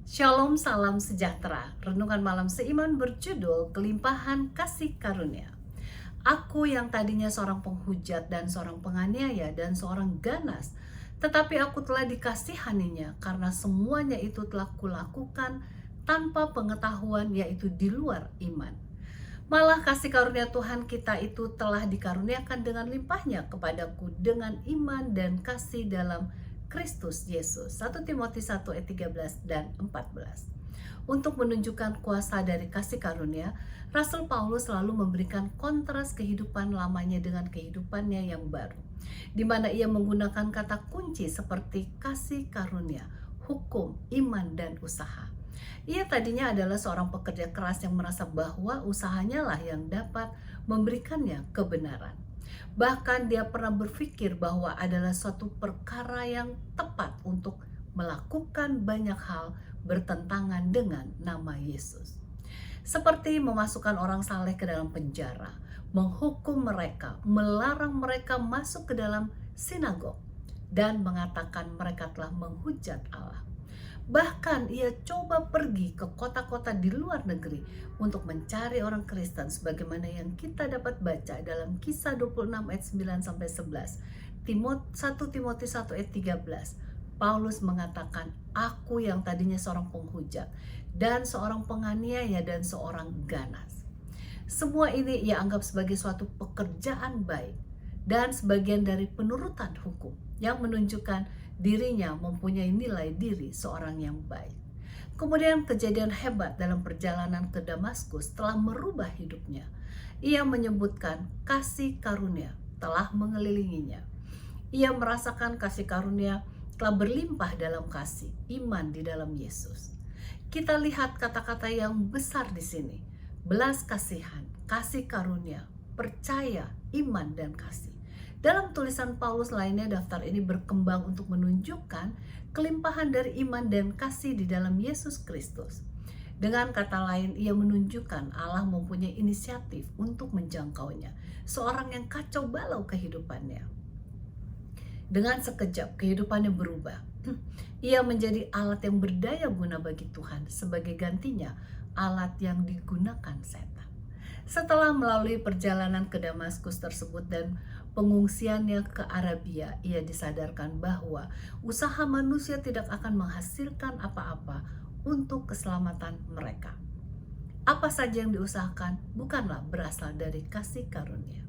Shalom, salam sejahtera. Renungan malam seiman berjudul Kelimpahan Kasih Karunia. Aku yang tadinya seorang penghujat dan seorang penganiaya dan seorang ganas, tetapi aku telah dikasihaninya karena semuanya itu telah kulakukan tanpa pengetahuan, yaitu di luar iman. Malah kasih karunia Tuhan kita itu telah dikaruniakan dengan limpahnya kepadaku dengan iman dan kasih dalam Kristus Yesus. 1 Timotius 1 ayat 13 dan 14. Untuk menunjukkan kuasa dari kasih karunia, Rasul Paulus selalu memberikan kontras kehidupan lamanya dengan kehidupannya yang baru, di mana ia menggunakan kata kunci seperti kasih karunia, hukum, iman, dan usaha. Ia tadinya adalah seorang pekerja keras yang merasa bahwa usahanya lah yang dapat memberikannya kebenaran. Bahkan dia pernah berpikir bahwa adalah suatu perkara yang tepat untuk melakukan banyak hal bertentangan dengan nama Yesus. Seperti memasukkan orang saleh ke dalam penjara, menghukum mereka, melarang mereka masuk ke dalam sinagog, dan mengatakan mereka telah menghujat Allah. Bahkan ia coba pergi ke kota-kota di luar negeri untuk mencari orang Kristen sebagaimana yang kita dapat baca dalam Kisah 26 ayat 9 sampai 11. 1 Timotius 1 ayat 13. Paulus mengatakan, "Aku yang tadinya seorang penghujat dan seorang penganiaya dan seorang ganas." Semua ini ia anggap sebagai suatu pekerjaan baik dan sebagian dari penurutan hukum yang menunjukkan dirinya mempunyai nilai diri seorang yang baik. Kemudian kejadian hebat dalam perjalanan ke Damaskus telah merubah hidupnya. Ia menyebutkan kasih karunia telah mengelilinginya. Ia merasakan kasih karunia telah berlimpah dalam kasih, iman di dalam Yesus. Kita lihat kata-kata yang besar di sini. Belas kasihan, kasih karunia, percaya, iman, dan kasih. Dalam tulisan Paulus lainnya, daftar ini berkembang untuk menunjukkan kelimpahan dari iman dan kasih di dalam Yesus Kristus. Dengan kata lain, ia menunjukkan Allah mempunyai inisiatif untuk menjangkaunya, seorang yang kacau balau kehidupannya. Dengan sekejap kehidupannya berubah. Ia menjadi alat yang berdaya guna bagi Tuhan, sebagai gantinya alat yang digunakan setan. Setelah melalui perjalanan ke Damaskus tersebut dan pengungsiannya ke Arabia, ia disadarkan bahwa usaha manusia tidak akan menghasilkan apa-apa untuk keselamatan mereka. Apa saja yang diusahakan bukanlah berasal dari kasih karunia.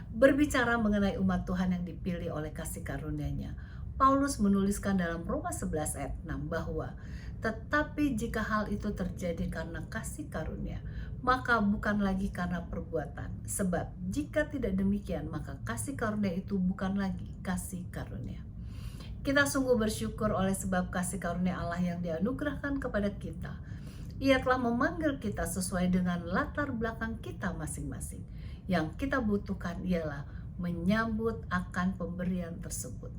Berbicara mengenai umat Tuhan yang dipilih oleh kasih karunia-Nya, Paulus menuliskan dalam Roma 11 ayat 6 bahwa tetapi jika hal itu terjadi karena kasih karunia, maka bukan lagi karena perbuatan. Sebab jika tidak demikian, maka kasih karunia itu bukan lagi kasih karunia. Kita sungguh bersyukur oleh sebab kasih karunia Allah yang dianugerahkan kepada kita. Ia telah memanggil kita sesuai dengan latar belakang kita masing-masing. Yang kita butuhkan ialah menyambut akan pemberian tersebut,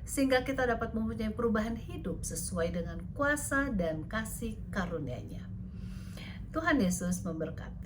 sehingga kita dapat mempunyai perubahan hidup sesuai dengan kuasa dan kasih karunia-Nya. Tuhan Yesus memberkati.